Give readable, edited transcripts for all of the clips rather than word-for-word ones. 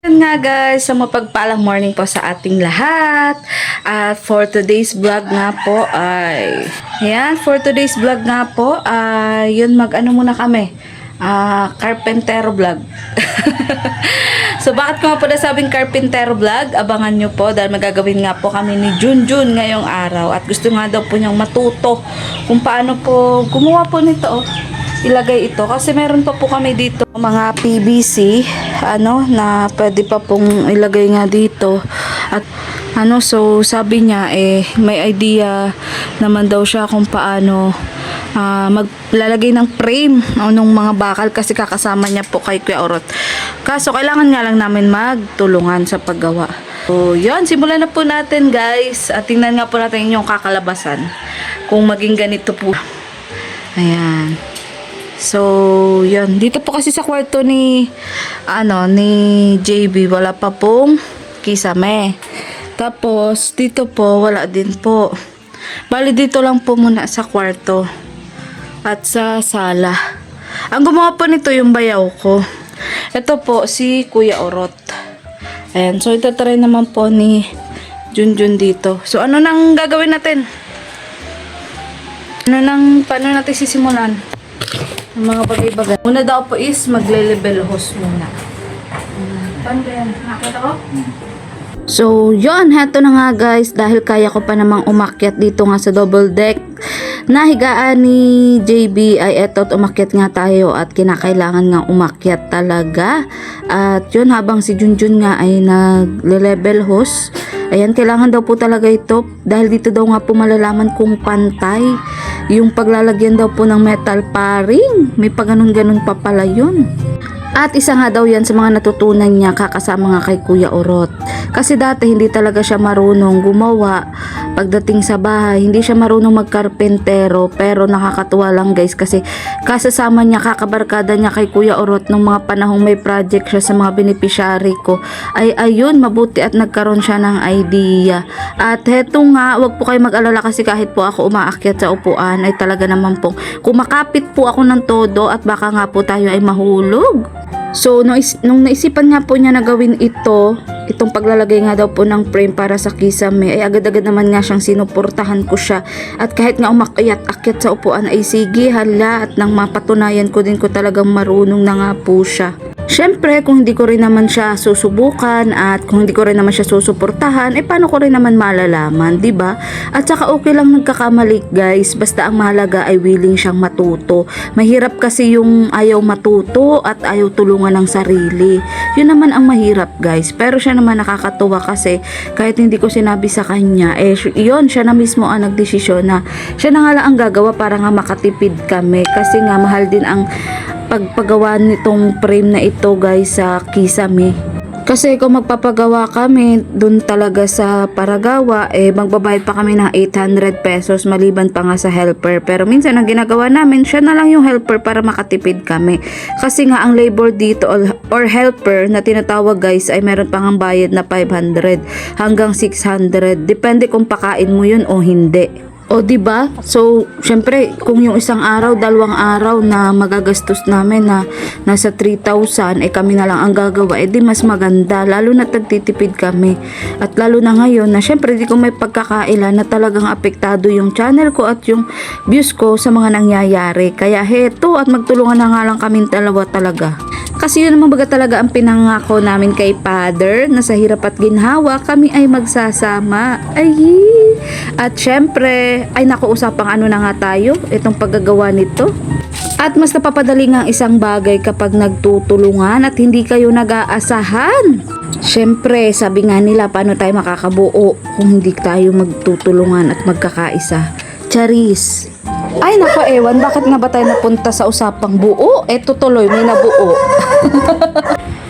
Yan nga guys, sa mapagpalang morning po sa ating lahat. At for today's vlog nga po ay yun mag-ano muna kami. Carpentero vlog. So bakit ko nga po nasabing carpentero vlog? Abangan nyo po dahil magagawin nga po kami ni Junjun ngayong araw. At gusto nga daw po niyang matuto kung paano po gumawa po nito. Ilagay ito kasi meron pa po kami dito mga PVC na pwede pa pong ilagay nga dito at so sabi niya may idea naman daw siya kung paano maglalagay ng frame ng mga bakal kasi kakasama niya po kay Kuya Orot. Kaso kailangan nga lang namin magtulungan sa paggawa. So yun, simulan na po natin guys at tingnan nga po natin yung kakalabasan kung maging ganito po. Ayan. So, yun. Dito po kasi sa kwarto ni JB, wala pa pong kisame. Tapos, dito po, wala din po. Bali, dito lang po muna sa kwarto. At sa sala. Ang gumawa po nito yung bayaw ko. Ito po, si Kuya Orot. Ayan. So, ito try naman po ni Junjun dito. So, ano nang gagawin natin? Paano natin sisimulan? Ang mga bagay-bagay. Una daw po is magle-level hose muna. Paano yan? Nakita ko? So, yun. Heto na nga guys. Dahil kaya ko pa namang umakyat dito nga sa double deck. Nahigaan ni JB ay eto't umakyat nga tayo at kinakailangan nga umakyat talaga. At yun, habang si Junjun nga ay nagle-level hose. Ayan, kailangan daw po talaga ito dahil dito daw nga po malalaman kung pantay yung paglalagyan daw po ng metal paring. May paganon-ganon pa pala yun. At isa nga daw yan sa mga natutunan niya kakasama nga kay Kuya Orot. Kasi dati hindi talaga siya marunong gumawa. Pagdating sa bahay, hindi siya marunong magkarpentero. Pero nakakatuwa lang guys kasi kasasama niya, kakabarkada niya kay Kuya Orot nung mga panahong may project siya sa mga beneficiary ko. Ay ayun, mabuti at nagkaroon siya ng idea. At heto nga, wag po kayo mag-alala kasi kahit po ako umaakyat sa upuan ay talaga naman po kumakapit po ako ng todo at baka nga po tayo ay mahulog. So, nung naisipan nga po niya na gawin itong paglalagay nga daw po ng frame para sa kisame, ay agad-agad naman nga siyang sinuportahan ko siya. At kahit nga umakyat-akyat sa upuan ay sige, hala, at nang mapatunayan ko din ko talagang marunong na nga po siya. Siyempre, kung hindi ko rin naman siya susubukan at kung hindi ko rin naman siya susuportahan, paano ko rin naman malalaman, 'di ba? At saka okay lang nagkakamali, guys, basta ang mahalaga ay willing siyang matuto. Mahirap kasi yung ayaw matuto at ayaw tulungan ng sarili. Yun naman ang mahirap, guys. Pero siya naman nakakatuwa kasi kahit hindi ko sinabi sa kanya, yun, siya na mismo ang nagdesisyon na siya na nga lang ang gagawa para nga makatipid kami kasi nga mahal din ang pagpagawa nitong frame na ito guys sa kisame. Kasi kung magpapagawa kami dun talaga sa Paragawa, magbabayad pa kami ng 800 pesos maliban pa nga sa helper. Pero minsan ang ginagawa namin, siya na lang yung helper para makatipid kami. Kasi nga ang labor dito or helper na tinatawag guys ay meron pang ang bayad na 500 hanggang 600. Depende kung pakain mo yun o hindi. O diba? So, syempre, kung yung isang araw, dalawang araw na magagastos namin na nasa 3,000, kami na lang ang gagawa, di mas maganda. Lalo na tagtitipid kami. At lalo na ngayon na syempre, di ko may pagkakailan na talagang apektado yung channel ko at yung views ko sa mga nangyayari. Kaya heto, at magtulungan na nga lang kaming dalawa talaga. Kasi yun naman baga talaga ang pinangako namin kay Father na sa hirap at ginhawa kami ay magsasama. Ay! At syempre, ay nakuusapang ano na nga tayo, itong paggagawa nito. At mas napapadali nga ang isang bagay kapag nagtutulungan at hindi kayo nag-aasahan. Syempre, sabi nga nila, paano tayo makakabuo kung hindi tayo magtutulungan at magkakaisa? Charis! Ay nako, ewan, bakit nga ba tayo napunta sa usapang buo? Eto tuloy, may nabuo.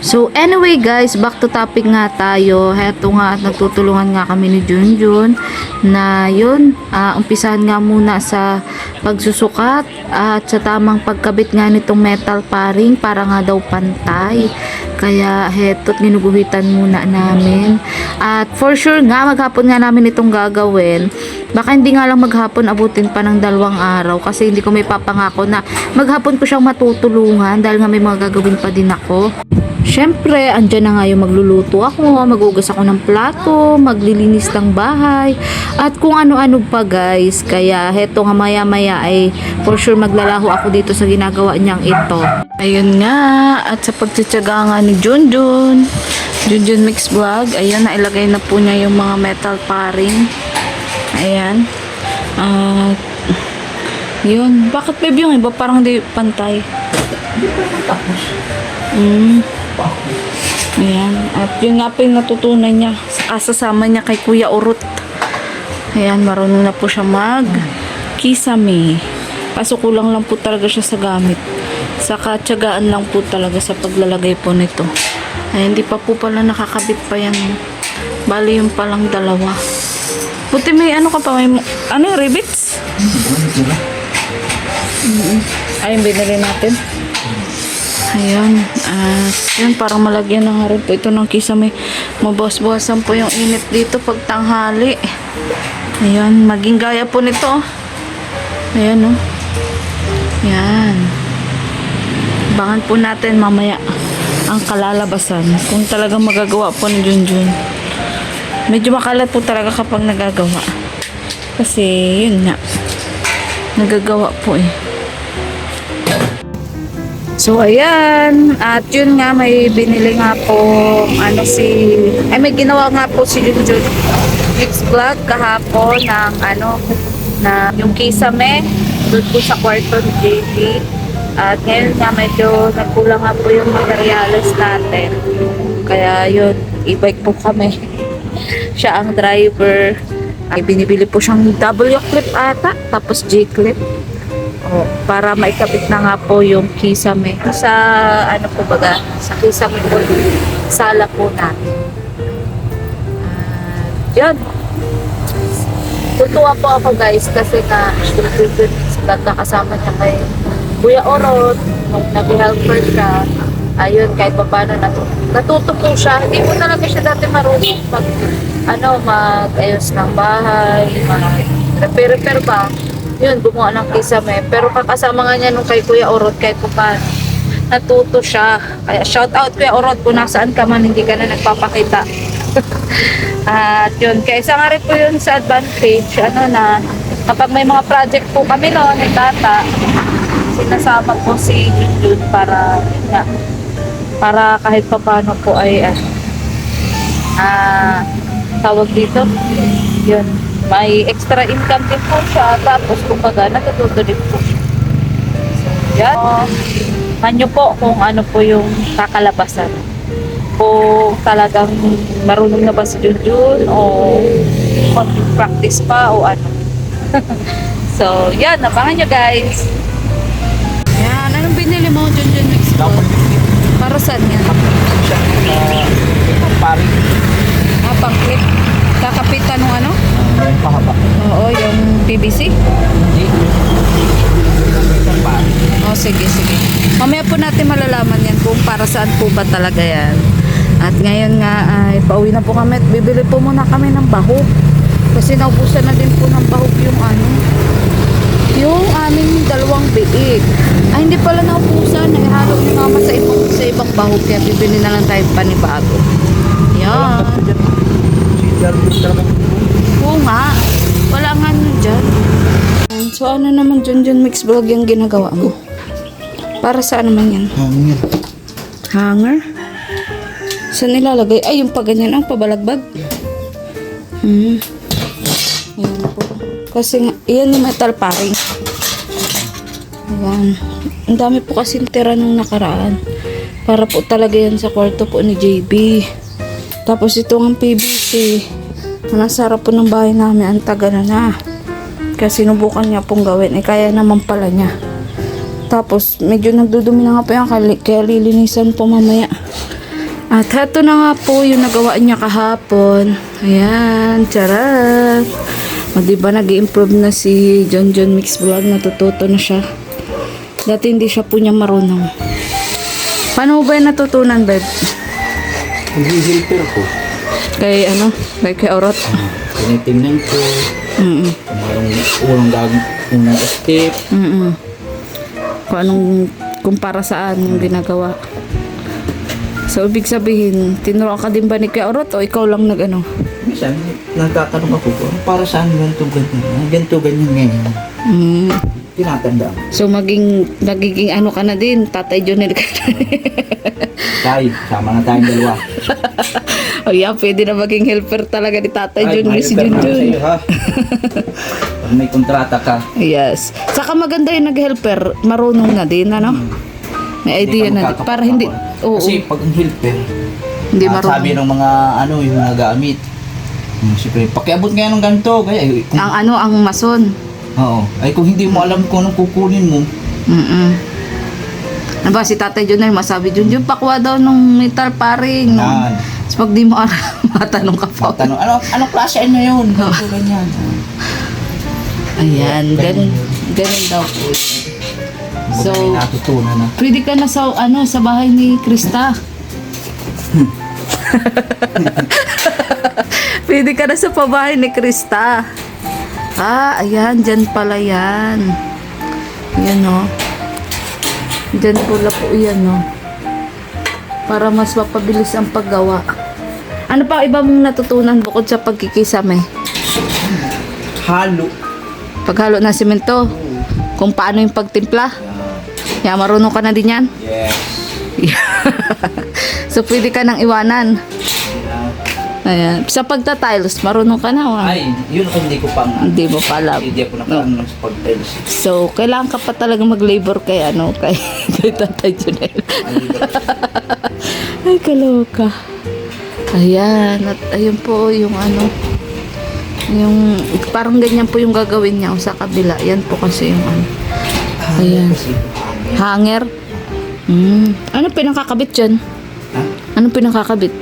So anyway guys, back to topic nga tayo. Heto nga at nagtutulungan nga kami ni Junjun na yun, umpisahan nga muna sa pagsusukat at sa tamang pagkabit nga nitong metal paring para nga daw pantay. Kaya heto't ginuguhitan muna namin. At for sure nga, maghapon nga namin itong gagawin. Baka hindi nga lang maghapon, abutin pa ng 2 araw kasi hindi ko may papangako na maghapon ko siyang matutulungan dahil nga may mga gagawin pa din ako. Syempre, andyan na nga yung magluluto ako, magugas ako ng plato, maglilinis ng bahay, at kung ano-ano pa guys. Kaya heto nga maya-maya ay for sure maglalaho ako dito sa ginagawa niyang ito. Ayun nga, at sa pagtsatsaga nga ni Junjun Mix Vlog, ayan, nailagay na po niya yung mga metal paring. Ayan. Yun. Bakit babe yung iba parang hindi pantay? Hindi pa matapos. Ayan. At yun nga po yung natutunan niya. Kasasama niya kay Kuya Urut. Ayan, marunong na po siya kisame. Kaso kulang lang po talaga siya sa gamit. Saka tiyagaan lang po talaga sa paglalagay po nito. Ay, hindi pa po pala nakakabit pa yan. Bali yung palang 2. Buti may ano ka pa, may ano yung rivets? Ay, binili natin. Ayan. Yun, parang malagyan na nga rin po ito ng kisame. Mabawas-bawasan po yung init dito pag tanghali. Ayan, maging gaya po nito. Ayan, oh. Ayan. Abangan po natin mamaya ang kalalabasan. Kung talagang magagawa po ni Junjun. Medyo makalat po talaga kapag nagagawa. Kasi, yun nga. Nagagawa po eh. So, ayan. At yun nga, may binili nga po, may ginawa nga po si Junjun Mix Vlog kahapon ng, na yung kisame, doon po sa kwarto ni JP. At ngayon nga, medyo nagkulang nga po yung materials natin. Kaya yun, e-bike po kami. Siya ang driver. Ay, binibili po siyang W-clip ata, tapos G-clip. Para maikabit na nga po yung kisame sa sa kisame po, sala po natin. Yun. Tutuwa po ako guys kasi kasama niya kay Kuya Orot, nung nag-helper siya. Ayun, kahit pa paano natuto po siya. Hindi po talaga siya dati marunong mag-ayos ng bahay, mag-repair ba. Yun, gumawa ng kisame. Pero kakasama nga niya nung kay Kuya Orot, kahit pa paano, natuto siya. Kaya shout out Kuya Orot, kung nasaan ka man, hindi ka na nagpapakita. At yun, kaya isa nga rin po yun sa advantage, na kapag may mga project po kami noon, ng data, sinasama po si Junjun para kahit pa paano po ay tawag dito, yun, may extra income din po siya, tapos kumbaga natututo din po siya. So, yan. Manyo po kung ano po yung kakalabasan. Kung talagang marunong na ba si Junjun o practice pa o ano. So, yan. Abangan nyo guys. Yan. Anong binili mo, Junjun Mix Vlog? Para saan yan? Paring. Pang-clip. Kakapitan ng ano? Pahaba. Oo, yung PVC? Hindi. Oh, sige. Mamaya po natin malalaman yan kung para saan po ba talaga yan. At ngayon nga ay pauwi na po kami at bibili po muna kami ng bahog. Kasi naubusan na din po ng bahog yung aming 2 biig. Ay, hindi pala naubusan. Ihalo ni mama sa ibang bahog. Kaya bibili na lang tayo panibago. Yan. Oo nga. Wala nga nun dyan. So, ano naman Junjun Mix Vlog yung ginagawa mo? Para saan naman yan? Hanger. Hanger? Saan nilalagay? Ay, yung paganyan ang pabalagbag. Ayan po. Kasi nga, yan yung metal paring. Ayan. Ang dami po kasi tira nung nakaraan. Para po talaga yan sa kwarto po ni JB. Tapos ito ang PVC. Nasarap po ng bahay namin. Ang taga na. Kasi sinubukan niya pong gawin. Kaya naman pala niya. Tapos medyo nagdudumi na nga po yan. Kaya lilinisan po mamaya. At heto na nga po yung nagawa niya kahapon. Ayan. Charot. O diba nag-i-improve na si Junjun Mix Vlog. Natututo na siya. Dati hindi siya po niya marunong. Paano ba yung natutunan, babe? Nag-i-helper ko. Kay Kay Orot. tinitingnan ko. Mm-mm. Kung mayroong unang step. Mm-mm. Kung anong, kung para saan yung ginagawa. So, ibig sabihin, tinuruan ka din ba ni Kuya Orot o ikaw lang nag-ano? Minsan, nagtatanong ako kung para saan ganito, ganyan. Ganito, ganyan ngayon. Mm. Tinatandaan. So, nagiging ano ka na din, Tatay Jonel ka na. Tay, sama na tayong dalawa. O yeah, pwede na maging helper talaga ni Tatay Ay, Jonel si may helper na Junjun. sa'yo, ha? Pag may kontrata ka, Yes. Saka maganda yung nag-helper, marunong na din, ano? May idea na din. Para hindi, oo, Kasi pag ang helper, hindi sabi marunong. ng mga yung mga gamit. Siyempre, pakiabot nga ng ganito. Kaya, kung, Ang mason. oo. Ay, kung hindi mo alam kung anong kukunin mo, Mm-mm. Ano ba, si Tatay Junel, masabi, Junjun, pakwa daw nung metal paring. yan. So, pag di mo alam, matanong ka pa. Matanong, anong klase ano yun? Ganito, ganyan. Ayan, ganun daw po. So, So, may natutunan na. pwede ka na sa bahay ni Krista. Pwede ka na sa pabahay ni Krista. Ayan, dyan pala yan. Yan o. Dyan pula po yan o. Para mas mapabilis ang paggawa. Ano pa iba mong natutunan bukod sa pagkikisame? Halo. Paghalo ng simento? Kung paano yung pagtimpla? Yeah, marunong ka na din yan? Yes. So, pwede ka nang iwanan. Ayan. Sa pagta-tiles, marunong ka na. Ay, yun ang hindi ko pang Hindi mo pa alam. hindi ako nakaano sa pag-tiles. So, kailangan ka pa talaga mag-labor kay kay Tatay Junel. Ay, kaloka. Ayan. At ayun po yung yung parang ganyan po yung gagawin niya sa kabila. Yan po kasi yung Ayan. Kasi, Hanger. Ano pinakakabit dyan? ha? Ano pinakakabit?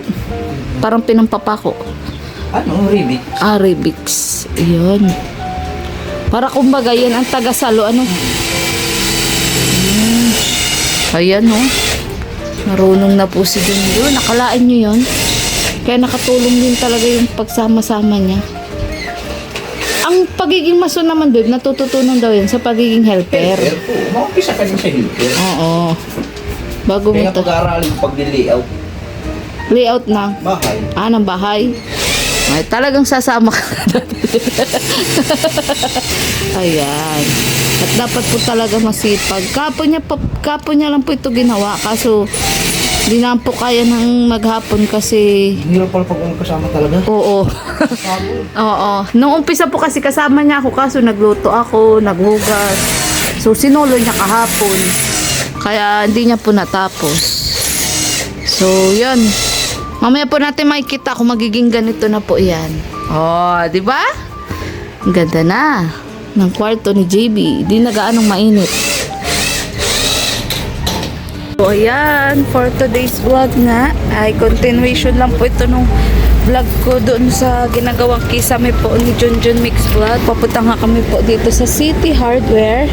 Parang pinampapako. Ano, Ribik? Rubix. Yun. Para kumbaga yan ang tagasalo. Ayan oh. Marunong na po si Junjun. Nakalain nyo yun. Kaya nakatulong din talaga yung pagsama-sama niya. Ang pagiging mason naman, babe, natututunan daw yun sa pagiging helper. Helper po. Maumpisa ka din sa helper. Oo. Bago mo Kaya to. pag-aaralin pag-layout, Layout ng bahay. ng bahay. Ay, talagang sasama ka. Ayan. At dapat po talaga masipag. Kapo niya lang po ito ginawa. Kaso, di na po kaya ng maghapon kasi... Hirap pala pag walang kasama talaga. Oo. Oo. Nung umpisa po kasi kasama niya ako. Kaso nagluto ako, naghugas. So, sinulo niya kahapon. Kaya hindi niya po natapos. So, yun. Mamaya po natin makikita kung magiging ganito na po yan. Oh, di ba? Ang ganda na ng kwarto ni JB. Di na gaanong mainit. So, ayan. For today's vlog nga, ay continuation lang po ito nung vlog ko doon sa ginagawang kisame po ni Junjun Mix Vlog. Papunta nga kami po dito sa City Hardware.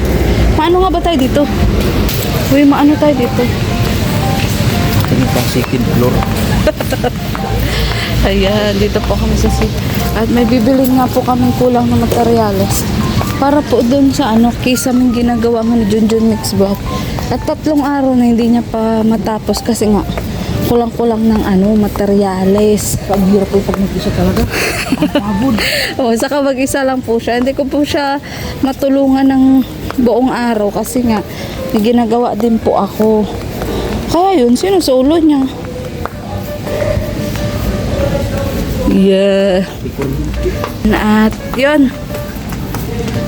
Paano nga ba tayo dito? Uy, maano tayo dito? Hindi pa second floor. Ayan, dito po kami sa City. At may bibili nga po kami kulang na materyales. Para po doon sa kisame ginagawa nga ni Junjun Mix Vlog. At 3 araw na hindi niya pa matapos kasi nga kulang-kulang ng materyales. Pag hirap po pag nag-isa talaga. Ang pagod. O, saka mag-isa lang po siya. Hindi ko po siya matulungan ng buong araw kasi nga may ginagawa din po ako. Kaya yun, sinusulo niya. Yeah. At yun.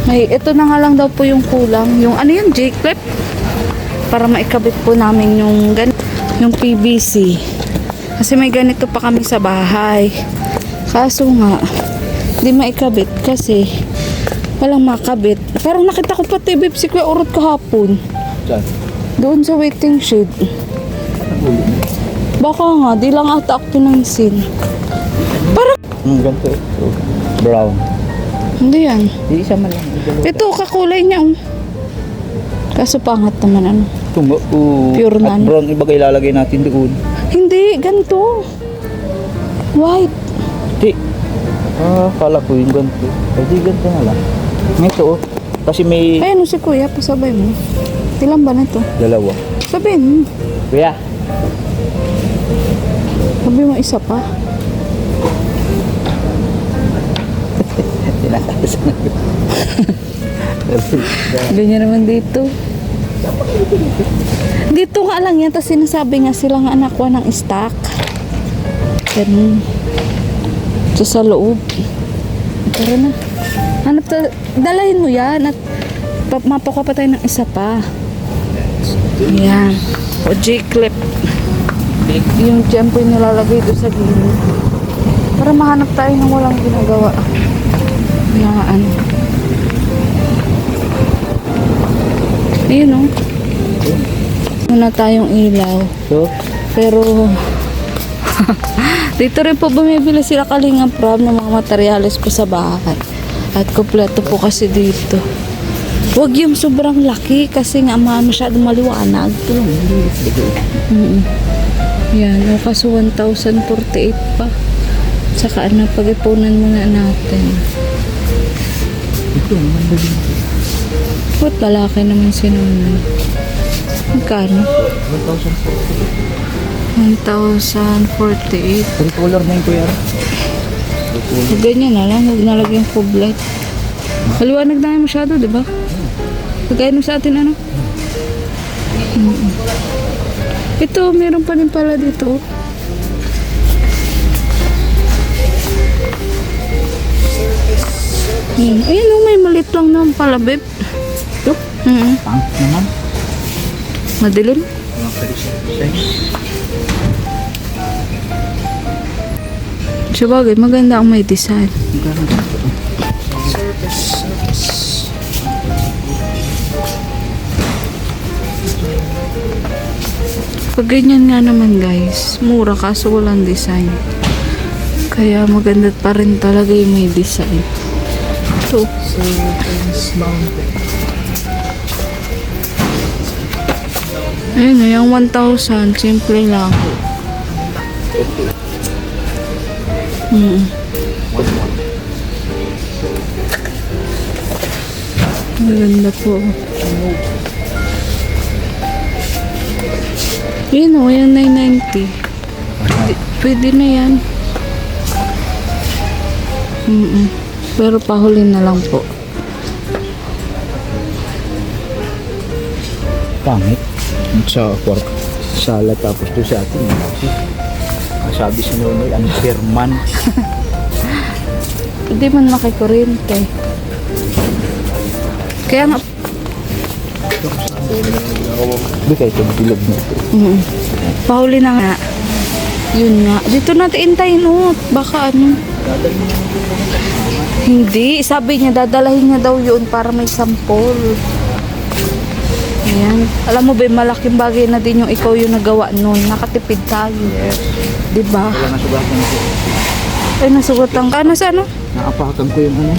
Ito na nga lang daw po yung kulang. Yung yun, J-clip. Para maikabit po namin yung yung PVC. Kasi may ganito pa kami sa bahay. Kaso nga, di maikabit kasi walang makabit. Parang nakita ko pati babe si Kuya Urot kahapon. Saan? Doon sa waiting shed. Baka nga, di lang ata ako pinansin. Parang, Ganito. Brown. hindi yan. Hindi isa man lang. Ito, kakulay niya. Kaso pangat naman Pure na At brown, iba ilalagay natin doon. Hindi, ganito. White. Hindi. Kala ko yung ganito. Pwede ganito na lang. Ito oh. Kasi may Ayun, si kuya, pasabay mo. Ilan ba na ito? dalawa. Sabihin mo. Kuya. Sabi mo isa pa. Tinataas na. Ganyan naman dito. Dito nga lang yan. Tapos sinasabi nga sila nga anak ko ng stock. Ganun. So sa loob. Tara na. Hanap dalahin mo yan at mapakuha pa tayo ng isa pa. Yan. O J-clip. Yung dyan po yung nilalagay doon sa gilid. Para mahanap tayo ng walang ginagawa. Na ano. Ayun o. Muna tayong ilaw. So, Pero dito rin po bumibili sila Kalingap Rob ng mga materyales po sa bahay. At kompleto po kasi dito. Huwag yung sobrang laki kasi nga masyadong maliwanag. Ito lang. Yan. O kaso 1,048 pa. Saka ano, pag-ipunan muna natin. ito naman din. Ba't lalaki naman sinunan? Magkano? 1,048. Tricolor na yung kuya. Ganyan na lang, huwag nalagyan kublet. Maliwanag na yan masyado, di ba? Kagaya nung sa atin, ano? Ito, meron pa din pala dito. Ayun, may malit lang naman pala, babe. Ito? Pang naman. Madilim. Sabagay, maganda ang may design. Pag ganyan nga naman guys, mura kaso walang design. Kaya maganda pa rin talaga yung may design. Ito. Ayun na, yung 1,000, simple lang. Maganda po. Yun o, yung 990. Pwede na yan. Pero pahuli na lang po. Pangit. Sa pork salad tapos to sa atin. Sabi si Nonoy, ang Sherman. Hindi man makikuryente. Kaya nga, Hindi kayo itong bilog na ito. pahuli na nga. Yun nga. Dito natin intayin o. Baka ano. Hindi. Sabi niya, dadalahin niya daw yun para may sample. Ayan. Alam mo ba, malaking bagay na din yung ikaw yung nagawa nun. Nakatipid tayo. Yes. Diba? Wala nasugatan ko. Ay, nasugatan ka. Ano sa ano? Naapakan ko yung ano.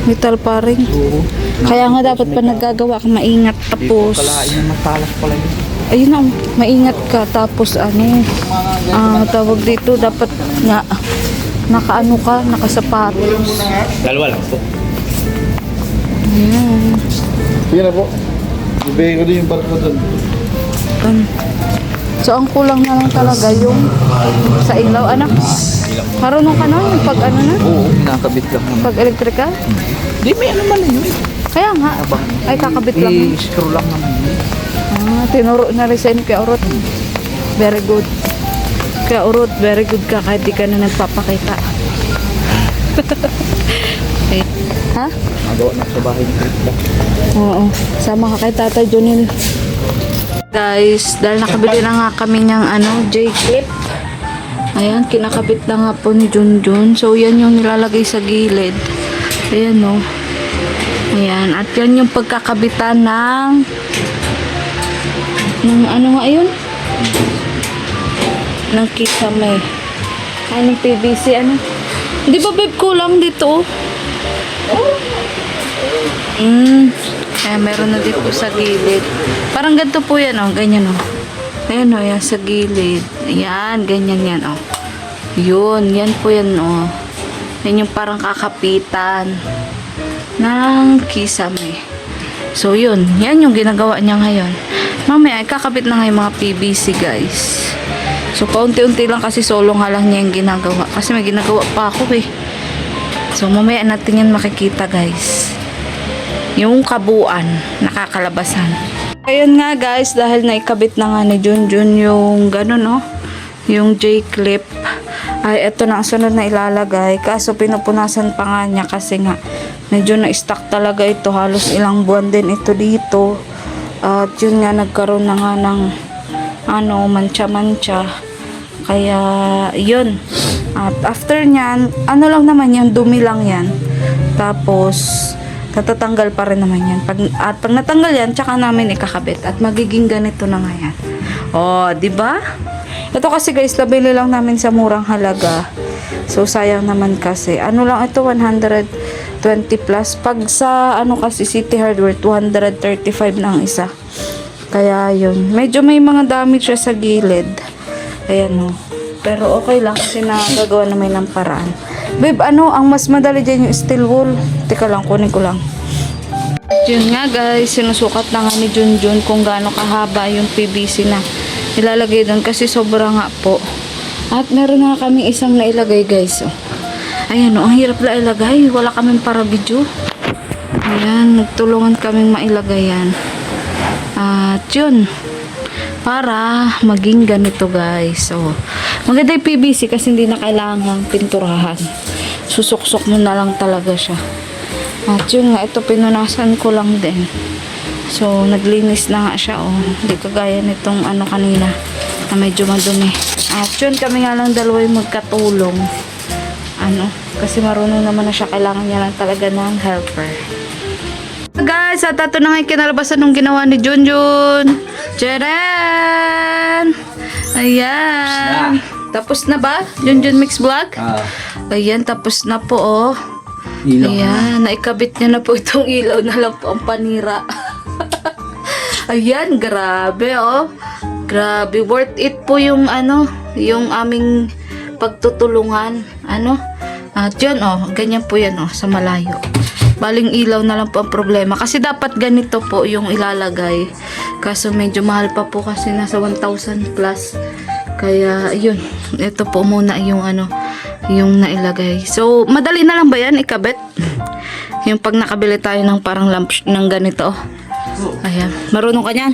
Metal paring. Oo. Kaya nga dapat pa nagagawa ka maingat tapos. Kalain yung matalas pala yun. Ayun na, maingat ka tapos ano, tawag dito dapat nga nakaano ka, nakasapatos. Dalawa lang po. Ayan. Sige na po. Ibigay ko din yung barko doon. So ang kulang na lang talaga yung sa ilaw, anak. Marunong ka na yung pag ano na? Oo, nakabit lang naman. Pag electrical? Di may ano man yun. Kaya nga, ay kakabit lang. I-screw lang naman yun. Tinuro na rin sa'yo kay Urot. Very good. Kay Urot, very good ka kahit di ka na nagpapakita. Okay. Ha? Magawa na sa bahay ni Rita. Oo. Sama ka kay Tata Junil. Guys, dahil nakabili na nga kami niyang J-clip. Ayan, kinakabit na nga po ni Junjun. So, yan yung nilalagay sa gilid. Ayan, no. Ayan. At yan yung pagkakabitan ng ano nga yun? Ng kisame. Anong PVC, ano? Di ba, babe, kulang dito? Kaya meron na dito sa gilid. Parang ganito po yan, oh. Ganyan, oh. Ayan, oh. Yan sa gilid. Ayan, ganyan yan, oh. Yun. Yan po yan, oh. Yan yung parang kakapitan ng kisame. So, yun. Yan yung ginagawa niya ngayon. Mamaya, kakabit na nga yung mga PVC, guys. So, paunti-unti lang kasi solo nga lang niya yung ginagawa. Kasi may ginagawa pa ako eh. So, mamaya natin yan makikita, guys. Yung kabuuan, nakakalabasan. Ayun nga, guys, dahil naikabit na nga ni Junjun yung gano'n, no? Yung J-clip. Ay, eto na ang sunod na ilalagay. Kaso, pinupunasan pa nga niya kasi nga, medyo na-stuck talaga ito. Halos ilang buwan din ito dito. At yun nga, nagkaroon na nga ng mancha-mancha. Kaya, yun. At after nyan, lang naman yan, dumi lang yan. Tapos, tatatanggal pa rin naman yan. Pag natanggal yan, tsaka namin ikakabit. At magiging ganito na nga yan. Oh, di ba? Ito kasi guys, nabili lang namin sa murang halaga. So, sayang naman kasi. Lang ito, 120 plus. Pag sa, kasi City Hardware, 235 na ang isa. Kaya, yun. Medyo may mga damage siya sa gilid. Ayan, oh. Pero okay lang kasi nagagawa naman ng paraan. Babe, ang mas madali dyan yung steel wool. Teka lang, kunin ko lang. Yun nga guys, sinusukat na nga ni Junjun kung gaano kahaba yung PVC na ilalagay doon kasi sobra nga po. At meron nga kami isang nailagay guys. Oh. Ayan, ang hirap na ilagay. Wala kaming para video. Ayan, nagtulungan kaming mailagay yan. At yun, para maging ganito guys. So, maganda yung PVC kasi hindi na kailangan pinturahan. Susuksok mo na lang talaga siya. At yun nga, ito pinunasan ko lang din. So, naglinis na nga siya. Oh. Hindi kagaya nitong kanina na medyo madumi. At yun, kami nga lang dalawa yung magkatulong. Kasi marunong naman na siya. Kailangan niya lang talaga ng helper. Guys, at ito na nga yung kinalabasan ng ginawa ni Junjun. Tcharan! Ayan. Tapos na ba? Junjun Mix Vlog? Ayan, tapos na po, oh. Ilaw. Ayan, naikabit niya na po itong ilaw na lang po ang panira. Ayan, grabe, oh. Grabe, worth it po yung, yung aming pagtutulungan. At yun, oh, ganyan po yan, oh, sa malayo. Baling ilaw na lang po ang problema. Kasi dapat ganito po yung ilalagay. Kaso medyo mahal pa po kasi nasa 1,000 plus. Kaya, yun. Ito po muna yung yung nailagay. So, madali na lang ba yan ikabit? Yung pag nakabili tayo ng parang lamp ng ganito. Ayan. Marunong ka niyan?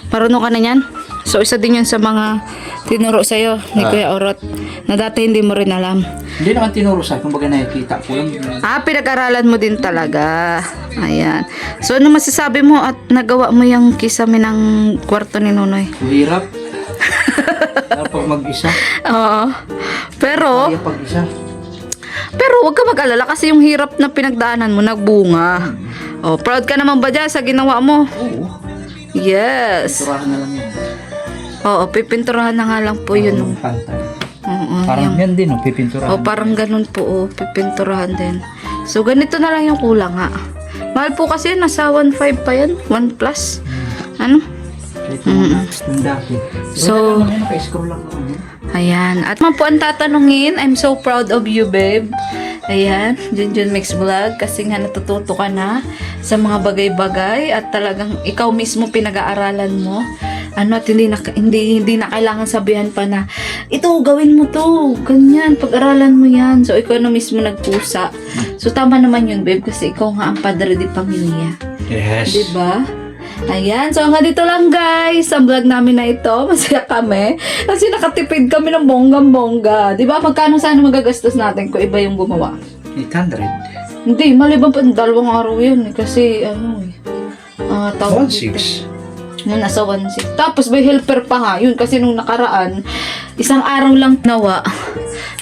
Marunong ka na niyan? So, isa din yun sa mga tinuro sa'yo ni Kuya Orot na dati hindi mo rin alam. Hindi naman tinuro sa akin, kumbaga nakikita ko lang. Pinag-aralan mo din talaga. Ayan. So, ano masasabi mo at nagawa mo yung kisame ng kwarto ni Nonoy? Hirap. Pag mag-isa. Oo. Pero, Kaya pag-isa. pero wag ka mag-alala kasi yung hirap na pinagdaanan mo, nagbunga. Oh, proud ka naman ba dyan sa ginawa mo? Oo. Yes. Turahan na lang yan. Oo, pipinturahan na nga lang po yun. Yung pantay. Oo, Parang yung- yan din, pipinturahan. Oh, parang ganun po, oh, pipinturahan din. So, ganito na lang yung kulang, ha. Mahal po kasi, nasa 1.5 pa yan, 1 plus. Ito yung dati. So, Naka-scroll lang ako. ayan. At man po ang tatanungin, I'm so proud of you, babe. Ayan, Junjun Mix Vlog. Kasi nga natututo ka na sa mga bagay-bagay at talagang ikaw mismo pinag-aaralan mo. At hindi na kailangan sabihan pa na, ito, gawin mo to, ganyan, pag-aralan mo yan. So, ikaw na mismo nagpusa. So, tama naman yun, babe, kasi ikaw nga ang padre di pamilya. Yes. Diba? Ayan, so hanggang dito lang guys ang vlog namin na ito. Masaya kami kasi nakatipid kami ng bonggang-bongga. Diba? Magkano sana magagastos natin kung iba yung gumawa? 800. Hindi, maliban pa 2 araw yun eh. Kasi tawag 1.6. nasa 1.6. Tapos may helper pa nga yun kasi nung nakaraan 1 araw lang nawa.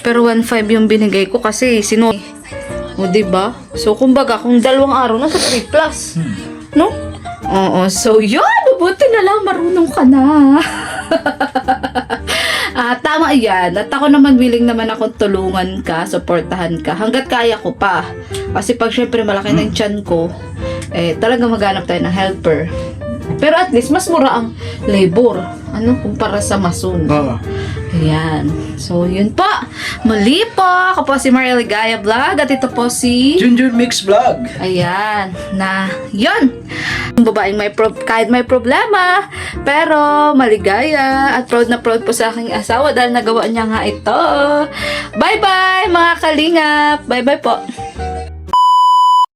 Pero 1.5 yung binigay ko kasi o diba? So kumbaga kung 2 araw nasa 3 plus. No? Oo, so yun, mabuti na lang, marunong ka na. Tama yan. At ako naman, willing naman akong tulungan ka, supportahan ka, hanggat kaya ko pa. Kasi pag syempre malaki ng tiyan ko, talaga maghanap tayo ng helper. Pero at least, mas mura ang labor, kumpara sa mason. Oo. Ayan. So, yun po. Muli po. Ako po si Mariel Ligaya Vlog. At ito po si... Junjun Mix Vlog. Ayan. Na, yun. Yung babaeng kahit may problema, pero maligaya. At proud na proud po sa aking asawa dahil nagawa niya nga ito. Bye-bye mga kalingap. Bye-bye po.